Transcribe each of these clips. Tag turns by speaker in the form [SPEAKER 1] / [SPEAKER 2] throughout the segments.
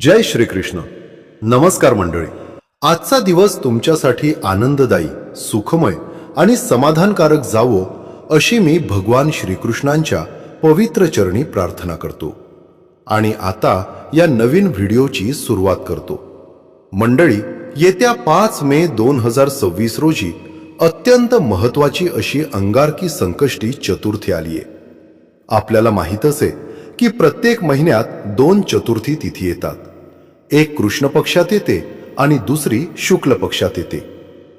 [SPEAKER 1] जय श्रीकृष्ण. नमस्कार मंडळी. आजचा दिवस तुमच्यासाठी आनंददायी, सुखमय आणि समाधानकारक जावो अशी मी भगवान श्रीकृष्णांच्या पवित्र चरणी प्रार्थना करतो. आणि आता या नवीन व्हिडिओची सुरुवात करतो. मंडळी, येत्या 5 मे 2026 रोजी अत्यंत महत्त्वाची अशी अंगारकी संकष्टी चतुर्थी आली आहे. आपल्याला माहीतच आहे की प्रत्येक महिन्यात 2 चतुर्थी तिथी येतात. एक कृष्ण पक्षात येते आणि दुसरी शुक्ल पक्षात येते.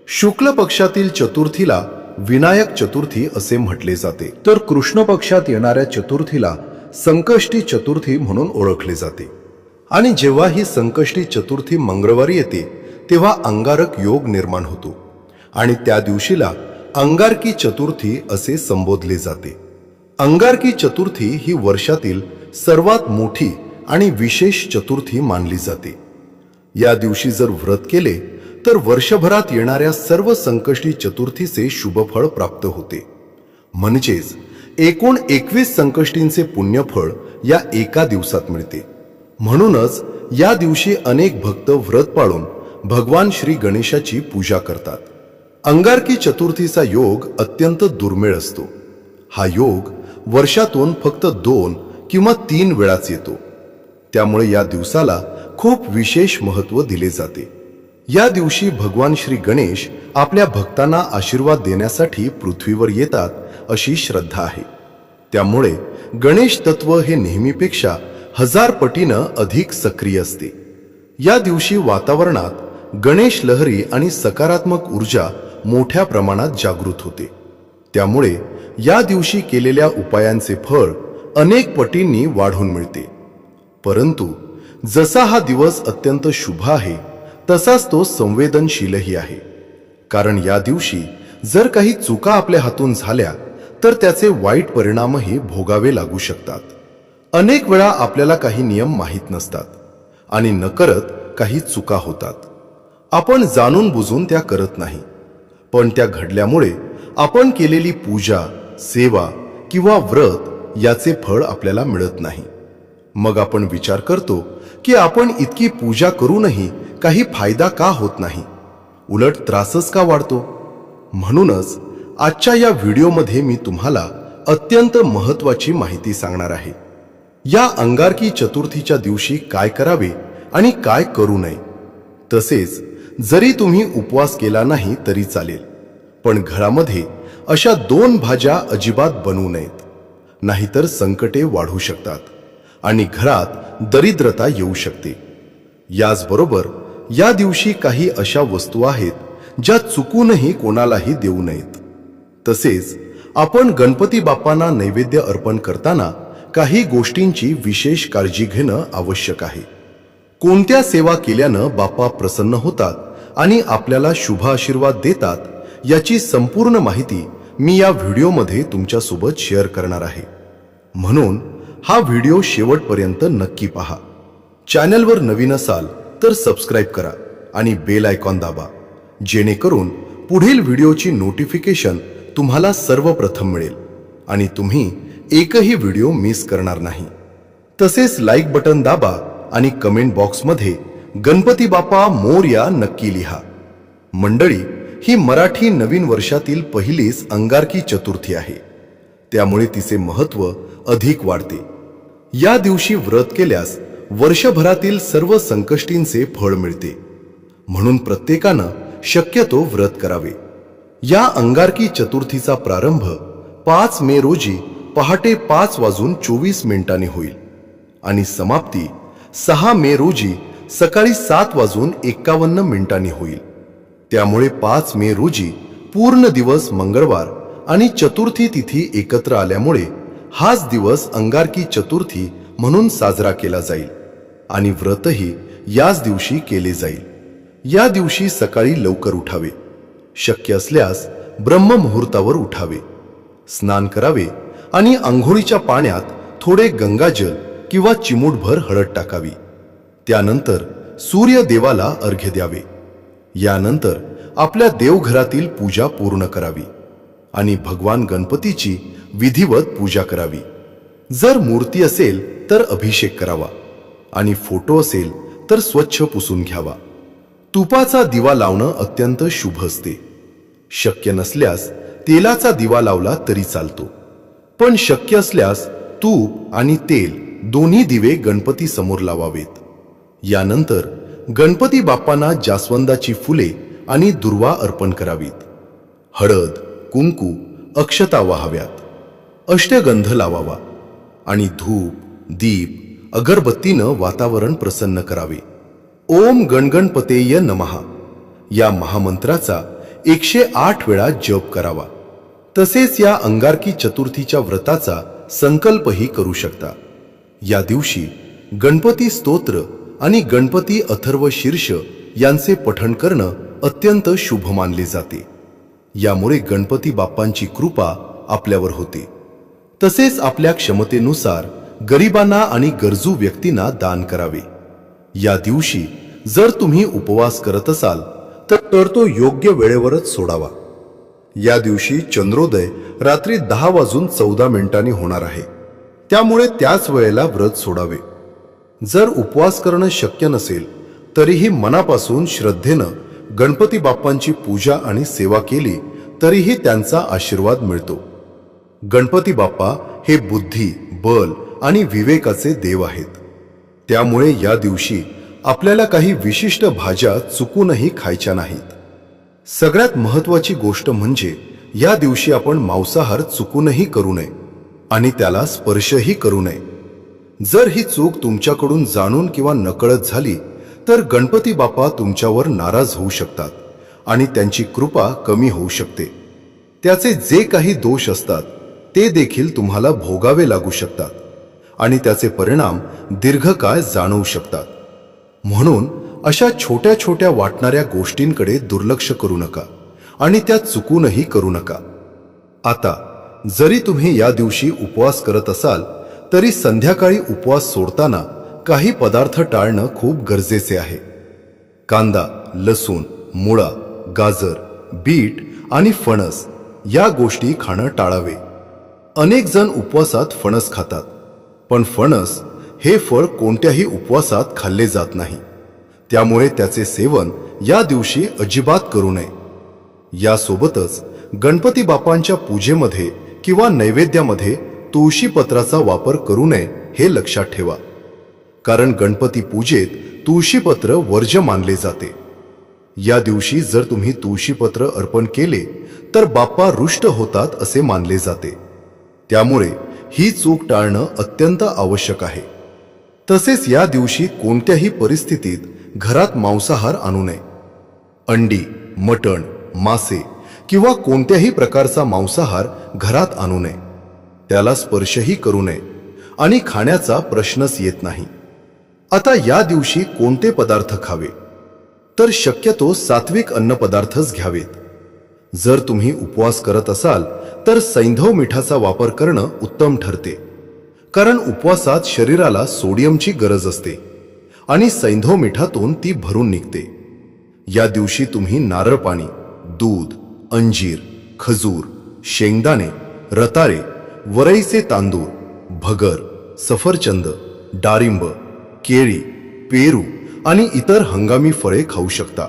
[SPEAKER 1] शुक्ल पक्षातील चतुर्थीला विनायक चतुर्थी असे म्हटले जाते, तर कृष्ण पक्षात येणाऱ्या चतुर्थीला संकष्टी चतुर्थी म्हणून ओळखले जाते. आणि जेव्हा ही संकष्टी चतुर्थी मंगळवारी येते तेव्हा अंगारक योग निर्माण होतो आणि त्या दिवशीला अंगारकी चतुर्थी असे संबोधले जाते. अंगारकी चतुर्थी ही वर्षातील सर्वात मोठी आणि विशेष चतुर्थी मानली जाते. या दिवशी जर व्रत केले तर वर्षभरात येणाऱ्या सर्व संकष्टी चतुर्थीचे शुभफळ प्राप्त होते. म्हणजेच एकूण 21 संकष्टींचे पुण्यफळ या एका दिवसात मिळते. म्हणूनच या दिवशी अनेक भक्त व्रत पाळून भगवान श्री गणेशाची पूजा करतात. अंगारकी चतुर्थीचा योग अत्यंत दुर्मिळ असतो. हा योग वर्षातून फक्त 2 किंवा 3 वेळाच येतो. त्यामुळे या दिवसाला खूप विशेष महत्त्व दिले जाते. या दिवशी भगवान श्री गणेश आपल्या भक्तांना आशीर्वाद देण्यासाठी पृथ्वीवर येतात अशी श्रद्धा आहे. त्यामुळे गणेश तत्व हे नेहमीपेक्षा 1000 पटीनं अधिक सक्रिय असते. या दिवशी वातावरणात गणेश लहरी आणि सकारात्मक ऊर्जा मोठ्या प्रमाणात जागृत होते. त्यामुळे या दिवशी केलेल्या उपायांचे फळ अनेक पटींनी वाढून मिळते. परंतु जसा हा दिवस अत्यंत शुभ आहे तसाच तो संवेदनशीलही आहे. कारण या दिवशी जर काही चुका आपल्या हातून झाल्या तर त्याचे वाईट परिणामही भोगावे लागू शकतात. अनेक वेळा आपल्याला काही नियम माहीत नसतात आणि नकळत काही चुका होतात. आपण जाणून बुजून त्या करत नाही, पण त्या घडल्यामुळे आपण केलेली पूजा, सेवा किंवा व्रत याचे फळ आपल्याला मिळत नाही. मग आपण विचार करतो की आपण इतकी पूजा करूनही काही फायदा का होत नाही, उलट त्रासच का वाढतो. म्हणूनच आजच्या या व्हिडिओमध्ये मी तुम्हाला अत्यंत महत्त्वाची माहिती सांगणार आहे. या अंगारकी चतुर्थीच्या दिवशी काय करावे आणि काय करू नये. तसेच जरी तुम्ही उपवास केला नाही तरी चालेल, पण घरामध्ये अशा 2 भाज्या अजिबात बनवू नयेत, नाहीतर संकटे वाढू शकतात आणि घरात दरिद्रता येऊ शकते. याचबरोबर या दिवशी काही अशा वस्तू आहेत ज्या चुकूनही कोणालाही देऊ नयेत. तसेच आपण गणपती बाप्पांना नैवेद्य अर्पण करताना काही गोष्टींची विशेष काळजी घेणं आवश्यक आहे. कोणत्या सेवा केल्यानं बाप्पा प्रसन्न होतात आणि आपल्याला शुभ आशीर्वाद देतात याची संपूर्ण माहिती मी या व्हिडिओमध्ये तुमच्यासोबत शेअर करणार आहे. म्हणून हा व्हिडिओ शेवटपर्यंत नक्की पहा. चॅनलवर नवीन असाल तर सबस्क्राईब करा आणि बेल आयकॉन दाबा, जेणेकरून पुढील व्हिडिओची नोटिफिकेशन तुम्हाला सर्वप्रथम मिळेल आणि तुम्ही एकही व्हिडिओ मिस करणार नाही. तसेच लाईक बटन दाबा आणि कमेंट बॉक्समध्ये गणपती बाप्पा मोरया नक्की लिहा. मंडळी, ही मराठी नवीन वर्षातील पहिलीच अंगारकी चतुर्थी आहे. त्यामुळे तिचे महत्त्व अधिक वाढते. या दिवशी व्रत केल्यास वर्षभरातील सर्व संकष्टींचे फळ मिळते. म्हणून प्रत्येकानं शक्यतो व्रत करावे. या अंगारकी चतुर्थीचा प्रारंभ 5 मे रोजी पहाटे 5:24 होईल आणि समाप्ती 6 मे रोजी सकाळी 7:51 होईल. त्यामुळे 5 मे रोजी पूर्ण दिवस मंगळवार आणि चतुर्थी तिथी एकत्र आल्यामुळे हाच दिवस अंगारकी चतुर्थी म्हणून साजरा केला जाईल आणि व्रतही याच दिवशी केले जाईल. या दिवशी सकाळी लवकर उठावे, शक्य असल्यास ब्रह्म मुहूर्तावर उठावे, स्नान करावे आणि अंघोळीच्या पाण्यात थोडे गंगाजल किंवा चिमूटभर हळद टाकावी. त्यानंतर सूर्य देवाला अर्घ्य द्यावे. यानंतर आपल्या देवघरातील पूजा पूर्ण करावी आणि भगवान गणपतीची विधिवत पूजा करावी. जर मूर्ती असेल तर अभिषेक करावा आणि फोटो असेल तर स्वच्छ पुसून घ्यावा. तुपाचा दिवा लावणं अत्यंत शुभ असते. शक्य नसल्यास तेलाचा दिवा लावला तरी चालतो, पण शक्य असल्यास तूप आणि तेल दोन्ही दिवे गणपती समोर लावावेत. यानंतर गणपती बाप्पांना जास्वंदाची फुले आणि दुर्वा अर्पण करावीत. हळद, कुंकू, अक्षता वाहाव्यात. अष्टगंध लावावा आणि धूप, दीप, अगरबत्तीनं वातावरण प्रसन्न करावे. ओम गणगणपतेय नमः या महामंत्राचा 108 वेळा जप करावा. तसेच या अंगारकी चतुर्थीच्या व्रताचा संकल्पही करू शकता. या दिवशी गणपती स्तोत्र आणि गणपती अथर्व शीर्ष यांचे पठण करणं अत्यंत शुभ मानले जाते. यामुळे गणपती बाप्पांची कृपा आपल्यावर होते. तसेच आपल्या क्षमतेनुसार गरिबांना आणि गरजू व्यक्तींना दान करावे. या दिवशी जर तुम्ही उपवास करत असाल तर तो योग्य वेळेवरच सोडावा. या दिवशी चंद्रोदय रात्री 10:14 होणार आहे, त्यामुळे त्याच वेळेला व्रत सोडावे. जर उपवास करणं शक्य नसेल तरीही मनापासून श्रद्धेनं गणपती बाप्पांची पूजा आणि सेवा केली तरीही त्यांचा आशीर्वाद मिळतो. गणपती बाप्पा हे बुद्धी, बल आणि विवेकाचे देव आहेत. त्यामुळे या दिवशी आपल्याला काही विशिष्ट भाज्या चुकूनही खायच्या नाहीत. सगळ्यात महत्त्वाची गोष्ट म्हणजे या दिवशी आपण मांसाहार चुकूनही करू नये आणि त्याला स्पर्शही करू नये. जर ही चूक तुमच्याकडून जाणून किंवा नकळत झाली तर गणपती बाप्पा तुमच्यावर नाराज होऊ शकतात आणि त्यांची कृपा कमी होऊ शकते. त्याचे जे काही दोष असतात ते देखील तुम्हाला भोगावे लागू शकतात आणि त्याचे परिणाम दीर्घकाळ जाणवू शकतात. म्हणून अशा छोट्या छोट्या वाटणाऱ्या गोष्टींकडे दुर्लक्ष करू नका आणि त्या चुकूनही करू नका. आता जरी तुम्ही या दिवशी उपवास करत असाल तरी संध्याकाळी उपवास सोडताना काही पदार्थ टाळणं खूप गरजेचे आहे. कांदा, लसूण, मुळा, गाजर, बीट आणि फणस या गोष्टी खाणं टाळावे. अनेक जण उपवासात फणस खातात, पण फणस हे फळ कोणत्याही उपवासात खाल्ले जात नाही. त्यामुळे त्याचे सेवन या दिवशी अजिबात करू नये. यासोबतच गणपती बाप्पांच्या पूजेमध्ये किंवा नैवेद्यामध्ये तुळशी पत्राचा वापर करू नये हे लक्षात ठेवा, कारण गणपती पूजेत तुळशीपत्र वर्ज्य मानले जाते. या दिवशी जर तुम्ही तुळशीपत्र अर्पण केले तर बाप्पा रुष्ट होतात असे मानले जाते. त्यामुळे ही चूक टाळणं अत्यंत आवश्यक आहे. तसेच या दिवशी कोणत्याही परिस्थितीत घरात मांसाहार आणू नये. अंडी, मटण, मासे किंवा कोणत्याही प्रकारचा मांसाहार घरात आणू नये. त्याला स्पर्शही करू नये आणि खाण्याचा प्रश्नच येत नाही. आता या दिवशी कोणते पदार्थ खावे तर शक्यतो सात्विक अन्नपदार्थच घ्यावेत. जर तुम्ही उपवास करत असाल तर सैंधव मिठाचा वापर करणं उत्तम ठरते, कारण उपवासात शरीराला सोडियमची गरज असते आणि सैंधव मिठातून ती भरून निघते. या दिवशी तुम्ही नारळ पाणी, दूध, अंजीर, खजूर, शेंगदाणे, रताळे, वरईचे तांदूळ, भगर, सफरचंद, डाळिंब, केळी, पेरू आणि इतर हंगामी फळे खाऊ शकता.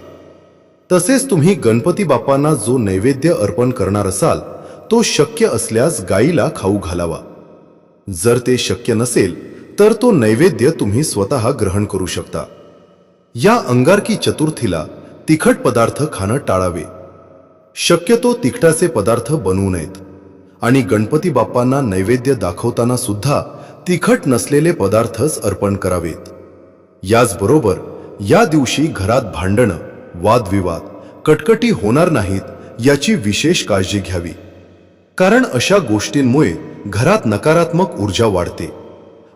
[SPEAKER 1] तसेच तुम्ही गणपती बाप्पांना जो नैवेद्य अर्पण करणार असाल तो शक्य असल्यास गाईला खाऊ घालावा. जर ते शक्य नसेल तर तो नैवेद्य तुम्ही स्वतः ग्रहण करू शकता. या अंगारकी चतुर्थीला तिखट पदार्थ खाणं टाळावे. शक्यतो तिखटाचे पदार्थ बनवू नयेत आणि गणपती बाप्पांना नैवेद्य दाखवताना सुद्धा तिखट नसलेले पदार्थच अर्पण करावेत. याचबरोबर या दिवशी घरात भांडणं, वादविवाद, कटकटी होणार नाहीत याची विशेष काळजी घ्यावी, कारण अशा गोष्टींमुळे घरात नकारात्मक ऊर्जा वाढते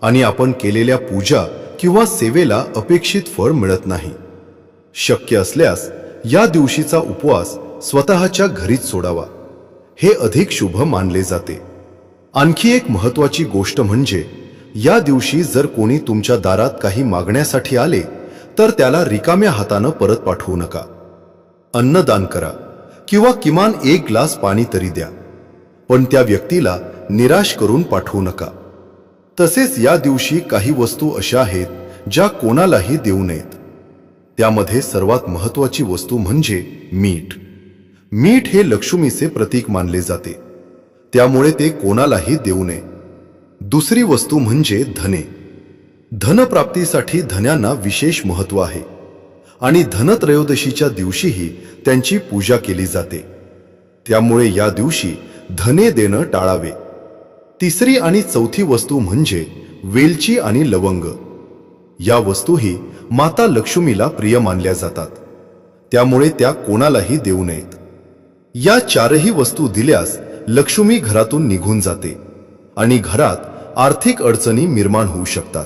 [SPEAKER 1] आणि आपण केलेल्या पूजा किंवा सेवेला अपेक्षित फळ मिळत नाही. शक्य असल्यास या दिवशीचा उपवास स्वतःच्या घरीच सोडावा, हे अधिक शुभ मानले जाते. आणखी एक महत्त्वाची गोष्ट म्हणजे या दिवशी जर कोणी तुमच्या दारात काही मागण्यासाठी आले तर त्याला रिकाम्या हातानं परत पाठवू नका. अन्नदान करा किंवा किमान 1 ग्लास पाणी तरी द्या, पण त्या व्यक्तीला निराश करून पाठवू नका. तसेच या दिवशी काही वस्तू अशा आहेत ज्या कोणालाही देऊ नयेत. त्यामध्ये सर्वात महत्त्वाची वस्तू म्हणजे मीठ. मीठ हे लक्ष्मीचे प्रतीक मानले जाते, त्यामुळे ते कोणालाही देऊ नये. दुसरी वस्तू म्हणजे धने. धनप्राप्तीसाठी धन्यांना विशेष महत्त्व आहे आणि धनत्रयोदशीच्या दिवशीही त्यांची पूजा केली जाते. त्यामुळे या दिवशी धने देणं टाळावे. तिसरी आणि चौथी वस्तू म्हणजे वेलची आणि लवंग. या वस्तूही माता लक्ष्मीला प्रिय मानल्या जातात, त्यामुळे त्या कोणालाही देऊ नयेत. या चारही वस्तू दिल्यास लक्ष्मी घरातून निघून जाते आणि घरात आर्थिक अडचणी निर्माण होऊ शकतात.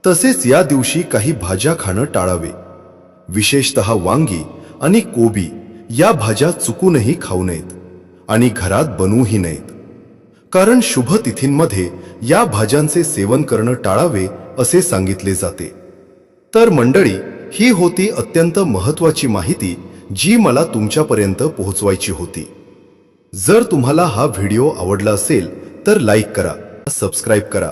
[SPEAKER 1] तसेच या दिवशी काही भाज्या खाणं टाळावे. विशेषतः वांगी आणि कोबी या भाज्या चुकूनही खाऊ नयेत आणि घरात बनवूही नयेत, कारण शुभ तिथींमध्ये या भाज्यांचे सेवन करणं टाळावे असे सांगितले जाते. तर मंडळी, ही होती अत्यंत महत्त्वाची माहिती जी मला तुमच्यापर्यंत पोहोचवायची होती. जर तुम्हाला हा व्हिडिओ आवडला असेल तर लाईक करा, सबस्क्राईब करा